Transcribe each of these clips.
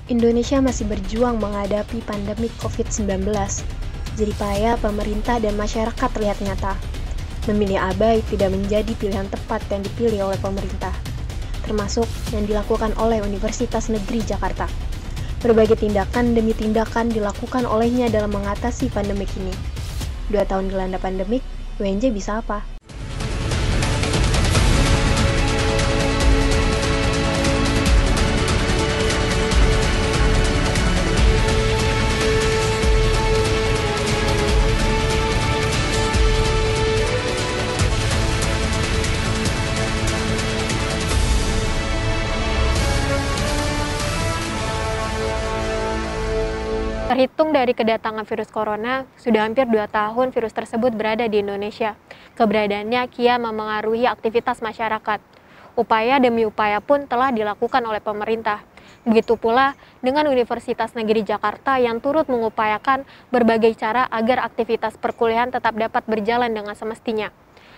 Indonesia masih berjuang menghadapi pandemi COVID-19. Jadi payah pemerintah dan masyarakat terlihat nyata. Memilih abai tidak menjadi pilihan tepat yang dipilih oleh pemerintah, termasuk yang dilakukan oleh Universitas Negeri Jakarta. Berbagai tindakan demi tindakan dilakukan olehnya dalam mengatasi pandemik ini. 2 tahun dilanda pandemik, UNJ bisa apa? Terhitung dari kedatangan virus corona, sudah hampir 2 tahun virus tersebut berada di Indonesia. Keberadaannya kian memengaruhi aktivitas masyarakat. Upaya demi upaya pun telah dilakukan oleh pemerintah. Begitu pula dengan Universitas Negeri Jakarta yang turut mengupayakan berbagai cara agar aktivitas perkuliahan tetap dapat berjalan dengan semestinya.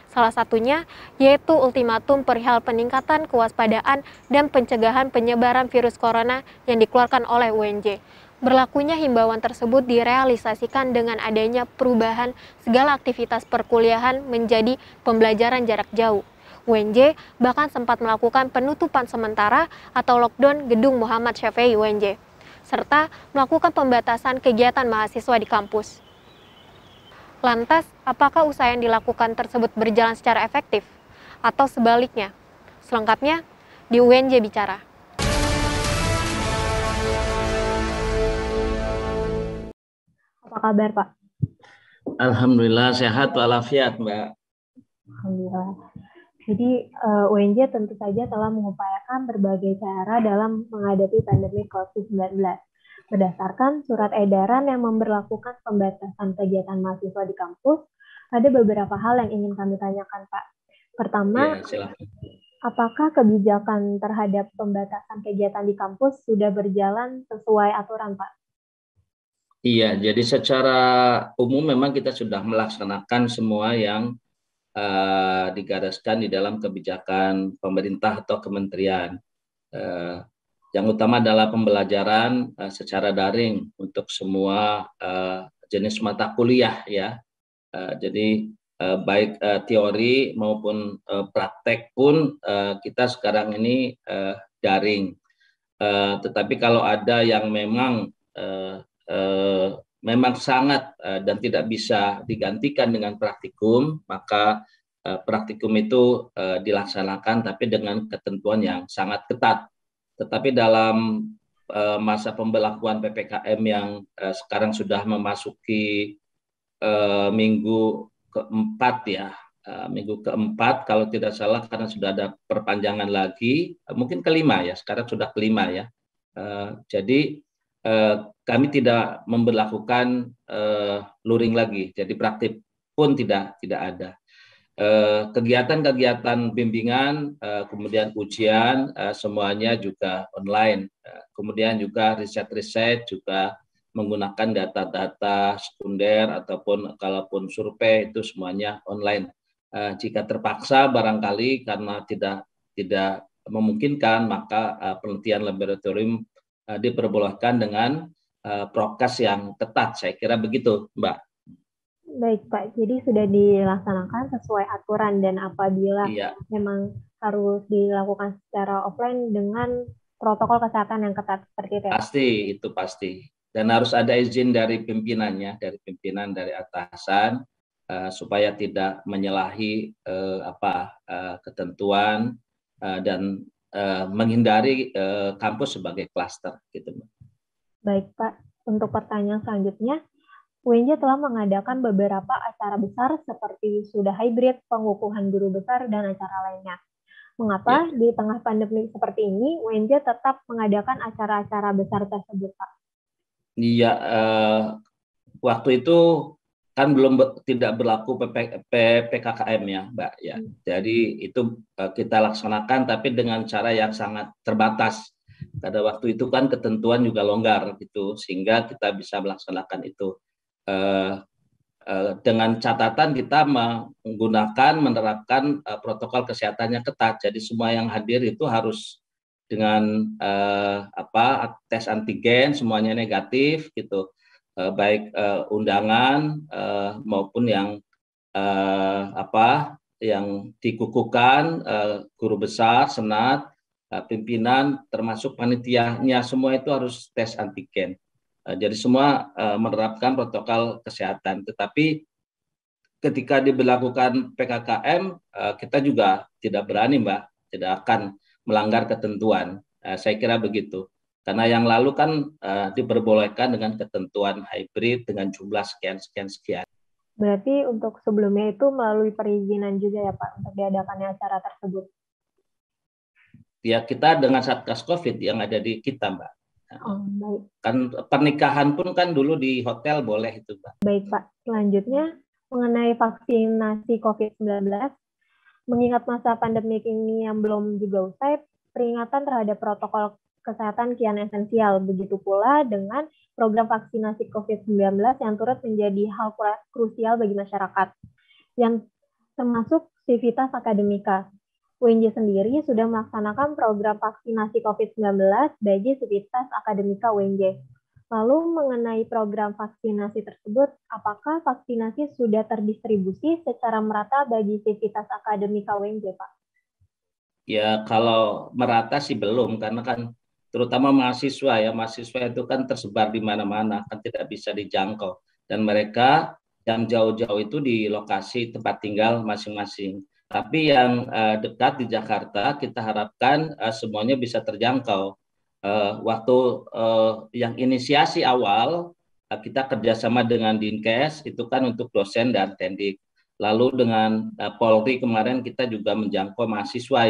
Salah satunya yaitu ultimatum perihal peningkatan kewaspadaan dan pencegahan penyebaran virus corona yang dikeluarkan oleh UNJ. Berlakunya himbauan tersebut direalisasikan dengan adanya perubahan segala aktivitas perkuliahan menjadi pembelajaran jarak jauh. UNJ bahkan sempat melakukan penutupan sementara atau lockdown gedung Muhammad Syafi'i UNJ, serta melakukan pembatasan kegiatan mahasiswa di kampus. Lantas, apakah usaha yang dilakukan tersebut berjalan secara efektif? Atau sebaliknya? Selengkapnya, di UNJ Bicara. Apa kabar, Pak? Alhamdulillah sehat walafiat, Mbak. Alhamdulillah. Jadi UNJ tentu saja telah mengupayakan berbagai cara dalam menghadapi pandemi COVID-19. Berdasarkan surat edaran yang memberlakukan pembatasan kegiatan mahasiswa di kampus, ada beberapa hal yang ingin kami tanyakan, Pak. Pertama, apakah kebijakan terhadap pembatasan kegiatan di kampus sudah berjalan sesuai aturan, Pak? Iya, jadi secara umum memang kita sudah melaksanakan semua yang digariskan di dalam kebijakan pemerintah atau kementerian. Yang utama adalah pembelajaran secara daring untuk semua jenis mata kuliah, ya. Jadi baik teori maupun praktek pun kita sekarang ini daring. Tetapi kalau ada yang memang sangat dan tidak bisa digantikan dengan praktikum, maka praktikum itu dilaksanakan tapi dengan ketentuan yang sangat ketat. Tetapi dalam masa pemberlakuan PPKM yang sekarang sudah memasuki minggu keempat, ya, minggu keempat kalau tidak salah, karena sudah ada perpanjangan lagi, mungkin kelima, ya, sekarang sudah kelima, ya. Jadi kami tidak memberlakukan luring lagi, jadi praktik pun tidak ada. Kegiatan-kegiatan bimbingan, kemudian ujian, semuanya juga online. Kemudian juga riset-riset juga menggunakan data-data sekunder ataupun kalaupun survei itu semuanya online. Jika terpaksa barangkali karena tidak memungkinkan, maka penelitian laboratorium diperbolehkan dengan prokes yang ketat. Saya kira begitu, Mbak. Baik, Pak. Jadi sudah dilaksanakan sesuai aturan, dan apabila memang harus dilakukan secara offline dengan protokol kesehatan yang ketat seperti itu. Itu pasti. Dan harus ada izin dari pimpinannya, dari pimpinan, dari atasan, supaya tidak menyalahi ketentuan dan menghindari kampus sebagai klaster, gitu. Baik, Pak. Untuk pertanyaan selanjutnya, UNJ telah mengadakan beberapa acara besar seperti sudah hybrid, pengukuhan guru besar, dan acara lainnya. Mengapa di tengah pandemi seperti ini UNJ tetap mengadakan acara-acara besar tersebut, Pak? Iya, waktu itu kan tidak berlaku PPKM, ya, Mbak, ya. Jadi itu kita laksanakan tapi dengan cara yang sangat terbatas. Pada waktu itu kan ketentuan juga longgar gitu, sehingga kita bisa melaksanakan itu. Dengan catatan kita menerapkan protokol kesehatannya ketat. Jadi semua yang hadir itu harus dengan tes antigen semuanya negatif gitu, baik undangan maupun yang yang dikukuhkan, guru besar, senat, pimpinan, termasuk panitianya, semua itu harus tes antigen. Jadi semua menerapkan protokol kesehatan. Tetapi ketika diberlakukan PKKM, kita juga tidak berani, Mbak, tidak akan melanggar ketentuan. Saya kira begitu. Karena yang lalu kan diperbolehkan dengan ketentuan hybrid dengan jumlah sekian. Berarti untuk sebelumnya itu melalui perizinan juga ya Pak untuk diadakannya acara tersebut? Ya, kita dengan Satgas COVID yang ada di kita, Mbak. Baik. Kan pernikahan pun kan dulu di hotel boleh itu, Mbak. Baik, Pak. Selanjutnya, mengenai vaksinasi COVID-19, mengingat masa pandemi ini yang belum juga usai, peringatan terhadap protokol kesehatan kian esensial. Begitu pula dengan program vaksinasi COVID-19 yang turut menjadi hal krusial bagi masyarakat, yang termasuk Civitas Academica. UNJ sendiri sudah melaksanakan program vaksinasi COVID-19 bagi Civitas Academica UNJ. Lalu mengenai program vaksinasi tersebut, apakah vaksinasi sudah terdistribusi secara merata bagi Civitas Academica UNJ, Pak? Ya, kalau merata sih belum, karena kan terutama mahasiswa itu kan tersebar di mana-mana, kan tidak bisa dijangkau. Dan mereka yang jauh-jauh itu di lokasi tempat tinggal masing-masing. Tapi yang dekat di Jakarta kita harapkan semuanya bisa terjangkau. Waktu yang inisiasi awal kita kerjasama dengan Dinkes itu kan untuk dosen dan tendik. Lalu dengan Polri kemarin kita juga menjangkau mahasiswa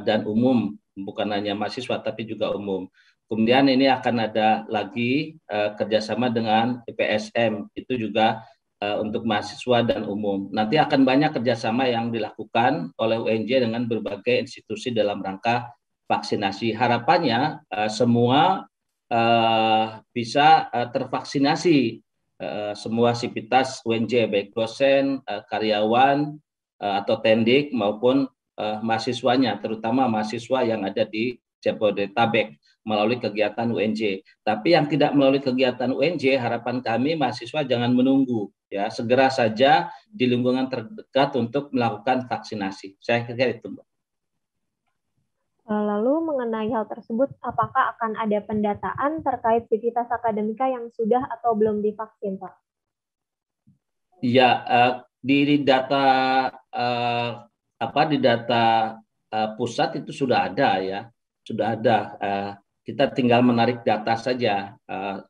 dan umum, bukan hanya mahasiswa tapi juga umum. Kemudian ini akan ada lagi kerjasama dengan IPSM, itu juga untuk mahasiswa dan umum. Nanti akan banyak kerjasama yang dilakukan oleh UNJ dengan berbagai institusi dalam rangka vaksinasi. Harapannya semua bisa tervaksinasi, semua sivitas UNJ, baik dosen, karyawan, atau tendik maupun mahasiswanya, terutama mahasiswa yang ada di Jabodetabek melalui kegiatan UNJ. Tapi yang tidak melalui kegiatan UNJ, harapan kami mahasiswa jangan menunggu, ya, segera saja di lingkungan terdekat untuk melakukan vaksinasi. Saya kira itu, Mbak. Lalu mengenai hal tersebut, apakah akan ada pendataan terkait Civitas Academica yang sudah atau belum divaksin, Pak? Ya, di data pusat itu sudah ada, ya, sudah ada. Kita tinggal menarik data saja,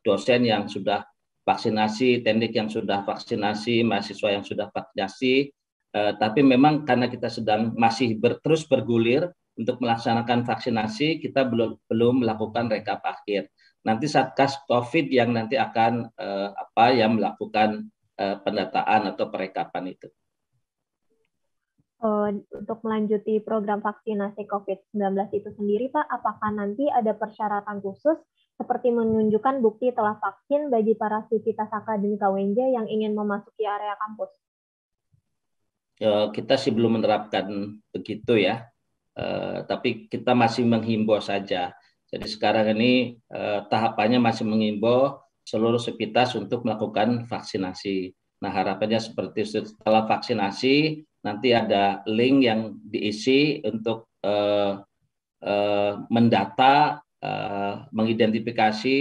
dosen yang sudah vaksinasi, tendik yang sudah vaksinasi, mahasiswa yang sudah vaksinasi. Tapi memang karena kita sedang masih terus bergulir untuk melaksanakan vaksinasi, kita belum melakukan rekap akhir. Nanti Satgas COVID yang nanti akan yang melakukan pendataan atau perekapan itu. Untuk melanjuti program vaksinasi COVID-19 itu sendiri, Pak, apakah nanti ada persyaratan khusus seperti menunjukkan bukti telah vaksin bagi para Civitas Academica UNJ yang ingin memasuki area kampus? Kita sih belum menerapkan begitu, ya. Tapi kita masih menghimbau saja. Jadi sekarang ini tahapannya masih menghimbau seluruh Civitas untuk melakukan vaksinasi. Nah, harapannya seperti setelah vaksinasi nanti ada link yang diisi untuk mendata, mengidentifikasi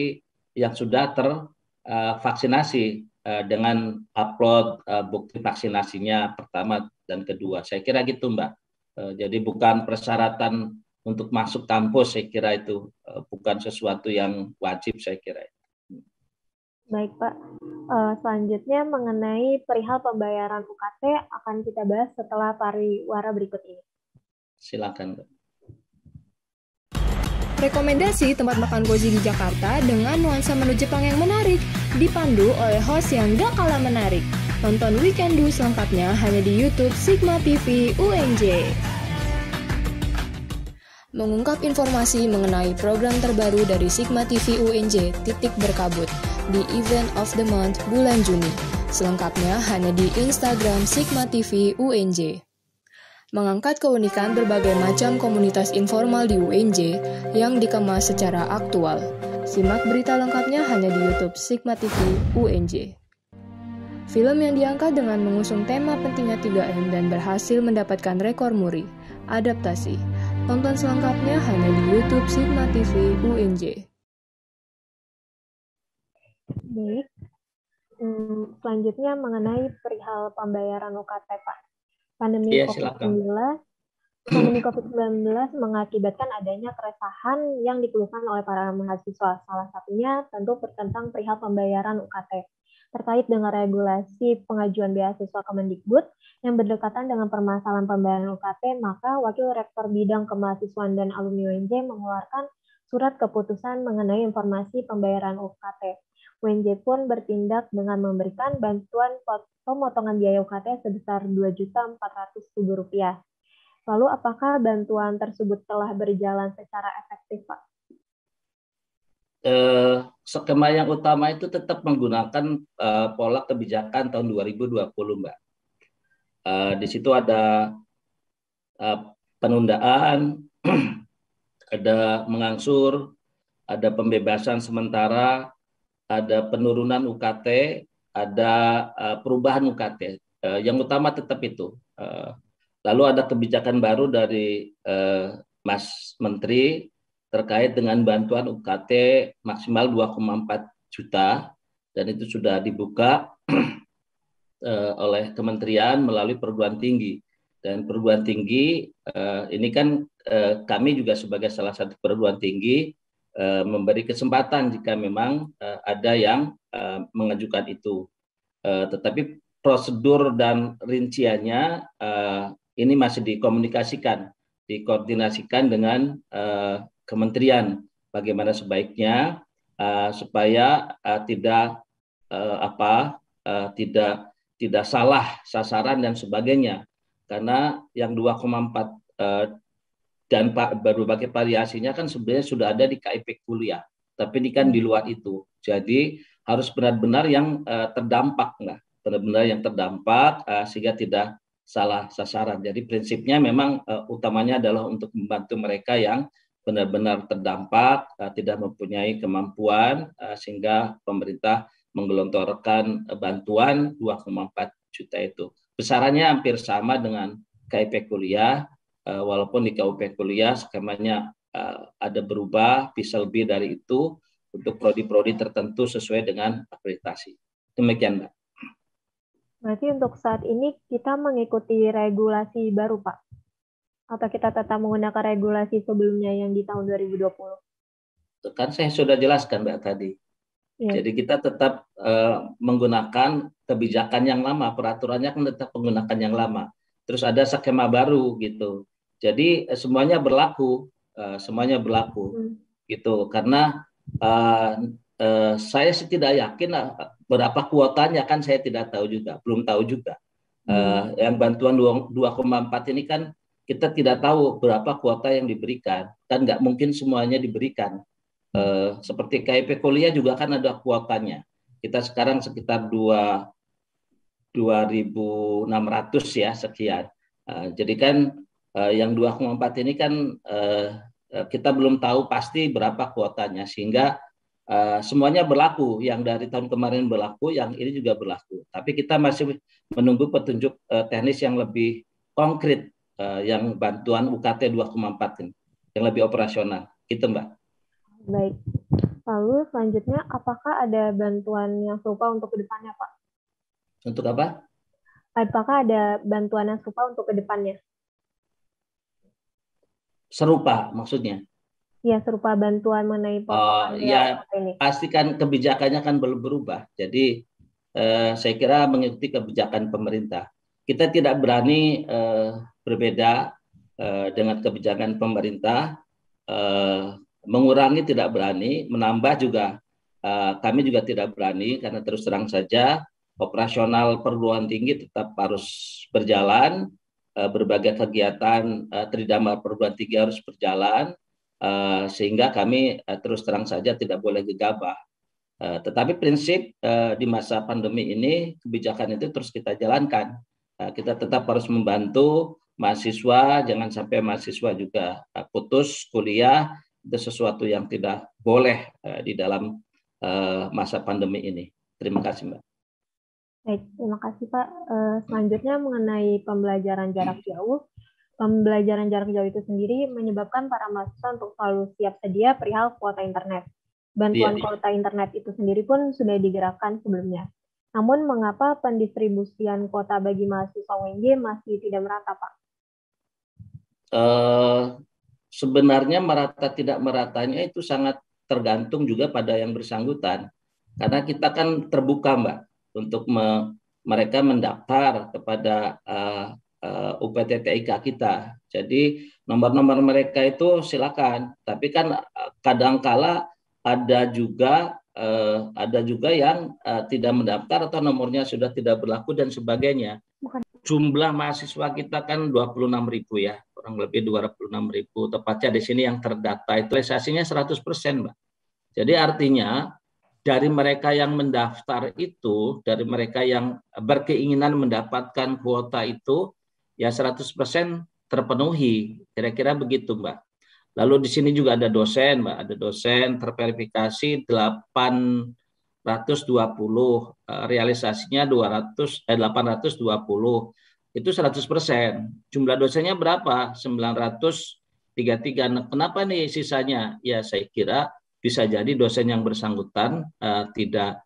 yang sudah tervaksinasi dengan upload bukti vaksinasinya pertama dan kedua. Saya kira gitu, Mbak. Jadi bukan persyaratan untuk masuk kampus, saya kira itu bukan sesuatu yang wajib, saya kira. Baik, Pak. Selanjutnya mengenai perihal pembayaran UKT akan kita bahas setelah pariwara berikut ini. Silakan, Mbak. Rekomendasi tempat makan cozy di Jakarta dengan nuansa menu Jepang yang menarik, dipandu oleh host yang gak kalah menarik. Tonton Weekendu selengkapnya hanya di YouTube Sigma TV UNJ. Mengungkap informasi mengenai program terbaru dari Sigma TV UNJ, berkabut di Event of the Month bulan Juni. Selengkapnya hanya di Instagram Sigma TV UNJ. mengangkat keunikan berbagai macam komunitas informal di UNJ yang dikemas secara aktual. Simak berita lengkapnya hanya di YouTube Sigma TV UNJ. Film yang diangkat dengan mengusung tema pentingnya 3M dan berhasil mendapatkan rekor muri, adaptasi. Tonton selengkapnya hanya di YouTube Sigma TV UNJ. Baik, selanjutnya mengenai perihal pembayaran UKT, Pak. Pandemi COVID-19 mengakibatkan adanya keresahan yang dikeluhkan oleh para mahasiswa. Salah satunya tentu tentang perihal pembayaran UKT. Terkait dengan regulasi pengajuan beasiswa Kemendikbud yang berdekatan dengan permasalahan pembayaran UKT, maka Wakil Rektor Bidang Kemahasiswaan dan Alumni UNJ mengeluarkan surat keputusan mengenai informasi pembayaran UKT. UNJ pun bertindak dengan memberikan bantuan pemotongan biaya UKT sebesar Rp2.400.000. Lalu apakah bantuan tersebut telah berjalan secara efektif, Pak? Skema yang utama itu tetap menggunakan pola kebijakan tahun 2020, Mbak. Di situ ada penundaan, ada mengangsur, ada pembebasan sementara, ada penurunan UKT, ada perubahan UKT. Yang utama tetap itu. Lalu ada kebijakan baru dari Mas Menteri terkait dengan bantuan UKT maksimal 2,4 juta, dan itu sudah dibuka oleh kementerian melalui perguruan tinggi. Dan perguruan tinggi ini kan kami juga sebagai salah satu perguruan tinggi memberi kesempatan jika memang ada yang mengajukan itu. Tetapi prosedur dan rinciannya ini masih dikoordinasikan dengan kementerian. Bagaimana sebaiknya supaya tidak salah sasaran dan sebagainya. Karena yang 2,4 dan berbagai variasinya kan sebenarnya sudah ada di KIP kuliah, tapi ini kan di luar itu. Jadi harus benar-benar yang terdampak, benar-benar yang terdampak sehingga tidak salah sasaran. Jadi prinsipnya memang utamanya adalah untuk membantu mereka yang benar-benar terdampak, tidak mempunyai kemampuan, sehingga pemerintah menggelontorkan bantuan 2,4 juta itu. Besarannya hampir sama dengan KIP kuliah, walaupun di KIP kuliah skemanya ada berubah, bisa lebih dari itu untuk prodi-prodi tertentu sesuai dengan akreditasi. Demikian, Mbak. Berarti untuk saat ini kita mengikuti regulasi baru, Pak? Atau kita tetap menggunakan regulasi sebelumnya yang di tahun 2020? Kan saya sudah jelaskan, Mbak, tadi. Ya. Jadi kita tetap menggunakan kebijakan yang lama, peraturannya kan tetap menggunakan yang lama. Terus ada skema baru gitu. Jadi semuanya berlaku, gitu. Karena saya sih tidak yakin berapa kuotanya, kan saya tidak tahu juga, belum tahu juga. Yang bantuan 2,4 ini kan kita tidak tahu berapa kuota yang diberikan, kan nggak mungkin semuanya diberikan. Seperti KIP kuliah juga kan ada kuotanya. Kita sekarang sekitar 2.600 ya sekian. Jadi kan yang 2,4 ini kan kita belum tahu pasti berapa kuotanya, sehingga semuanya berlaku. Yang dari tahun kemarin berlaku, yang ini juga berlaku. Tapi kita masih menunggu petunjuk teknis yang lebih konkret, yang bantuan UKT 2,4 ini, yang lebih operasional. Gitu, Mbak. Baik. Lalu selanjutnya, apakah ada bantuan yang serupa untuk kedepannya, Pak? Untuk apa? Apakah ada bantuan yang serupa untuk kedepannya? Serupa maksudnya? Ya, serupa bantuan mengenai potongan ya, ini. Pastikan kebijakannya kan belum berubah. Jadi saya kira mengikuti kebijakan pemerintah. Kita tidak berani berbeda dengan kebijakan pemerintah. Mengurangi tidak berani, menambah juga kami juga tidak berani, karena terus terang saja operasional perguruan tinggi tetap harus berjalan, berbagai kegiatan tridharma perguruan tinggi harus berjalan, sehingga kami terus terang saja tidak boleh gegabah. Tetapi prinsip di masa pandemi ini kebijakan itu terus kita jalankan. Kita tetap harus membantu mahasiswa, jangan sampai mahasiswa juga putus kuliah. Itu sesuatu yang tidak boleh di dalam masa pandemi ini. Terima kasih, Mbak. Baik, terima kasih Pak. Selanjutnya mengenai pembelajaran jarak jauh. Pembelajaran jarak jauh itu sendiri menyebabkan para mahasiswa untuk selalu siap sedia perihal kuota internet. Bantuan kuota internet itu sendiri pun sudah digerakkan sebelumnya. Namun mengapa pendistribusian kuota bagi mahasiswa UNJ masih tidak merata, Pak? Sebenarnya merata tidak meratanya itu sangat tergantung juga pada yang bersangkutan. Karena kita kan terbuka, Mbak, untuk mereka mendaftar kepada UPT-TIK kita. Jadi nomor-nomor mereka itu silakan. Tapi kan kadangkala ada juga yang tidak mendaftar atau nomornya sudah tidak berlaku dan sebagainya. Jumlah mahasiswa kita kan 26.000 ya, kurang lebih 26.000. Tepatnya di sini yang terdata itu realisasinya 100%, Mbak. Jadi artinya dari mereka yang mendaftar itu, dari mereka yang berkeinginan mendapatkan kuota itu, ya 100% terpenuhi. Kira-kira begitu, Mbak. Lalu di sini juga ada dosen, Mbak. Ada dosen terverifikasi 820, realisasinya 820. Itu 100%. Jumlah dosennya berapa? 933. Nah, kenapa nih sisanya? Ya saya kira bisa jadi dosen yang bersangkutan tidak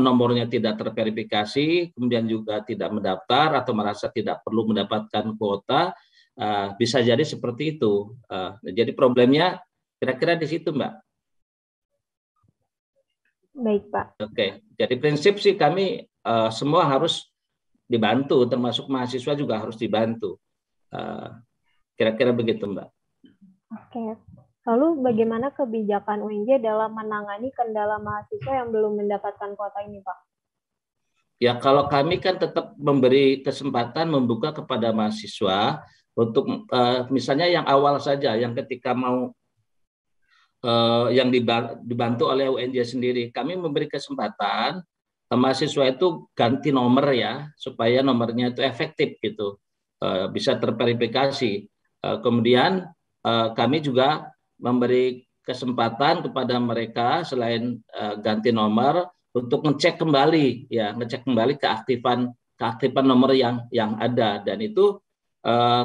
nomornya tidak terverifikasi, kemudian juga tidak mendaftar atau merasa tidak perlu mendapatkan kuota, bisa jadi seperti itu. Jadi problemnya kira-kira di situ, Mbak. Baik, Pak. Oke, jadi prinsip sih kami semua harus dibantu, termasuk mahasiswa juga harus dibantu. Kira-kira begitu, Mbak. Oke. Lalu bagaimana kebijakan UNJ dalam menangani kendala mahasiswa yang belum mendapatkan kuota ini, Pak? Ya, kalau kami kan tetap memberi kesempatan membuka kepada mahasiswa untuk misalnya yang awal saja, yang ketika mau yang dibantu oleh UNJ sendiri, kami memberi kesempatan mahasiswa itu ganti nomor ya, supaya nomornya itu efektif gitu, bisa terverifikasi. Kemudian kami juga memberi kesempatan kepada mereka selain ganti nomor untuk ngecek kembali keaktifan nomor yang ada, dan itu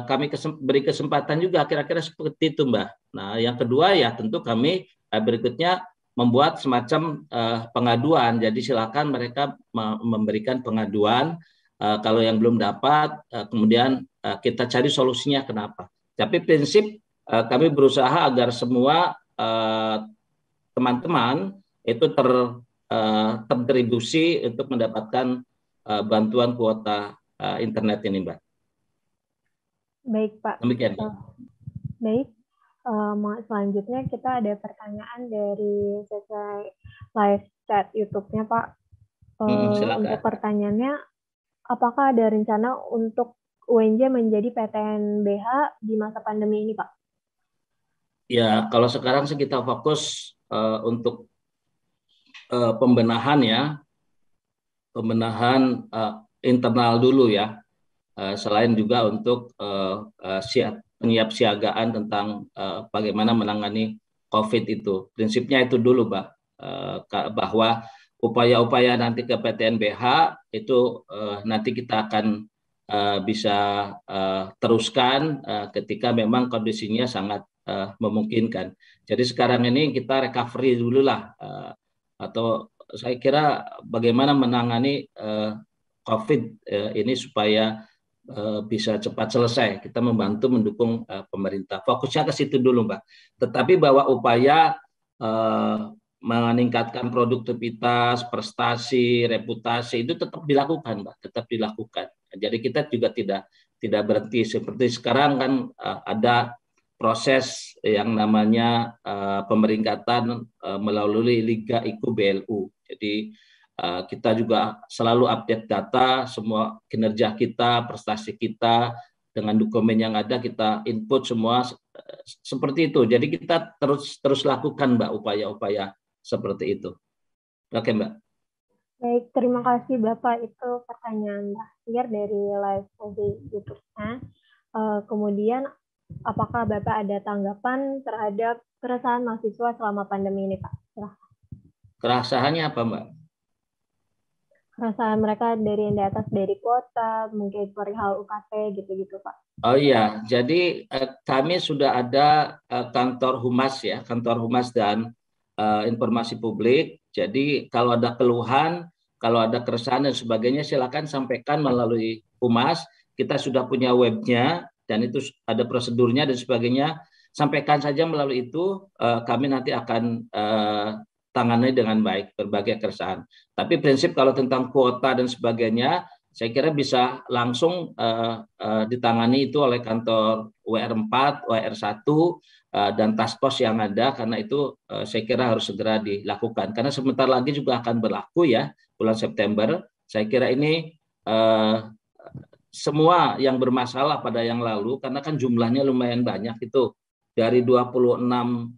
kami beri kesempatan juga kira-kira seperti itu, Mbak. Nah, yang kedua ya tentu kami berikutnya membuat semacam pengaduan. Jadi silakan mereka memberikan pengaduan. Kalau yang belum dapat, kemudian kita cari solusinya kenapa. Tapi prinsip kami berusaha agar semua teman-teman itu terdistribusi untuk mendapatkan bantuan kuota internet ini, Mbak. Baik, Pak. Demikian. Baik. Selanjutnya kita ada pertanyaan dari sesi live chat YouTube-nya, Pak. Untuk pertanyaannya, apakah ada rencana untuk UNJ menjadi PTNBH di masa pandemi ini, Pak? Ya, kalau sekarang sih kita fokus untuk pembenahan internal dulu ya. Selain juga untuk penyiapsiagaan tentang bagaimana menangani COVID itu. Prinsipnya itu dulu, Pak, bahwa upaya-upaya nanti ke PTNBH itu nanti kita akan bisa teruskan ketika memang kondisinya sangat memungkinkan. Jadi sekarang ini kita recovery dulu lah, atau saya kira bagaimana menangani COVID ini supaya bisa cepat selesai. Kita membantu mendukung pemerintah. Fokusnya ke situ dulu, Mbak. Tetapi bahwa upaya meningkatkan produktivitas, prestasi, reputasi itu tetap dilakukan, Mbak. Tetap dilakukan. Jadi kita juga tidak berhenti. Seperti sekarang kan ada proses yang namanya pemeringkatan melalui Liga IKU BLU. Jadi kita juga selalu update data, semua kinerja kita, prestasi kita, dengan dokumen yang ada kita input semua seperti itu. Jadi kita terus lakukan, Mbak, upaya-upaya seperti itu. Oke, Mbak. Baik, terima kasih Bapak. Itu pertanyaan terakhir dari live di YouTube-nya. Kemudian, apakah Bapak ada tanggapan terhadap keresahan mahasiswa selama pandemi ini, Pak? Silahkan. Kerasaannya apa, Mbak? Keresahan mereka dari yang di atas, dari kuota, mungkin perihal UKT, gitu-gitu, Pak. Oh iya, jadi kami sudah ada kantor humas ya, kantor humas dan informasi publik. Jadi kalau ada keluhan, kalau ada keresahan dan sebagainya, silakan sampaikan melalui humas. Kita sudah punya webnya dan itu ada prosedurnya dan sebagainya. Sampaikan saja melalui itu, kami nanti akan tangani dengan baik berbagai keresahan. Tapi prinsip kalau tentang kuota dan sebagainya, saya kira bisa langsung ditangani itu oleh kantor WR4, WR1 dan task force yang ada, karena itu saya kira harus segera dilakukan. Karena sebentar lagi juga akan berlaku ya, bulan September. Saya kira ini semua yang bermasalah pada yang lalu, karena kan jumlahnya lumayan banyak itu. Dari 26.000,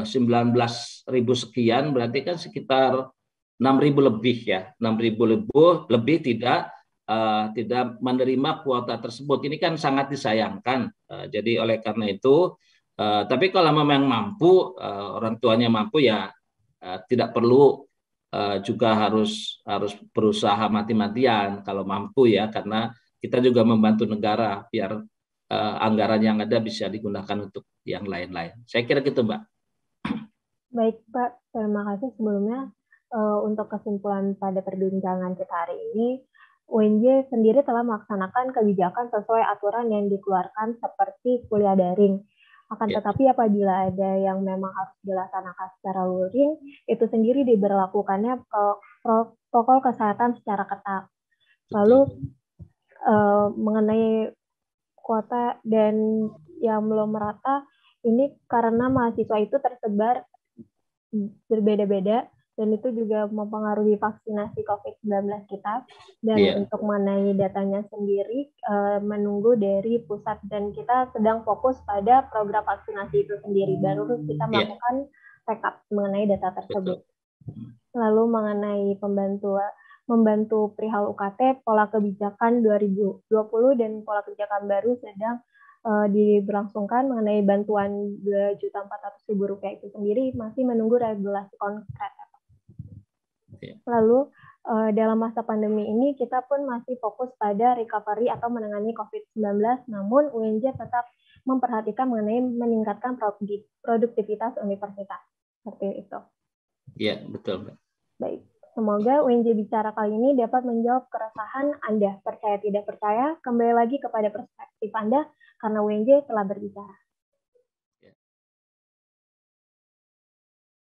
19.000 sekian, berarti kan sekitar 6.000 lebih ya, 6.000 lebih tidak menerima kuota tersebut. Ini kan sangat disayangkan. Jadi oleh karena itu, tapi kalau memang mampu, orang tuanya mampu ya, tidak perlu juga harus berusaha mati-matian kalau mampu ya, karena kita juga membantu negara biar anggaran yang ada bisa digunakan untuk yang lain-lain. Saya kira gitu, Mbak. Baik, Pak. Terima kasih sebelumnya. Untuk kesimpulan pada perbincangan kita hari ini, UNJ sendiri telah melaksanakan kebijakan sesuai aturan yang dikeluarkan seperti kuliah daring. Akan tetapi apabila ada yang memang harus dilaksanakan secara luring, itu sendiri diberlakukannya protokol kesehatan secara ketat. Lalu mengenai kuota dan yang belum merata, ini karena mahasiswa itu tersebar berbeda-beda dan itu juga mempengaruhi vaksinasi COVID-19 kita. Dan untuk mengenai datanya sendiri, menunggu dari pusat dan kita sedang fokus pada program vaksinasi itu sendiri. Baru kita melakukan rekap mengenai data tersebut. Lalu mengenai membantu perihal UKT, pola kebijakan 2020 dan pola kebijakan baru sedang diberlangsungkan mengenai bantuan Rp2.400.000 itu sendiri masih menunggu regulasi konkret. Lalu dalam masa pandemi ini kita pun masih fokus pada recovery atau menangani COVID-19, namun UNJ tetap memperhatikan mengenai meningkatkan produktivitas universitas. Seperti itu. Iya, betul. Baik. Semoga UNJ Bicara kali ini dapat menjawab keresahan Anda. Percaya tidak percaya, kembali lagi kepada perspektif Anda, karena UNJ telah berbicara.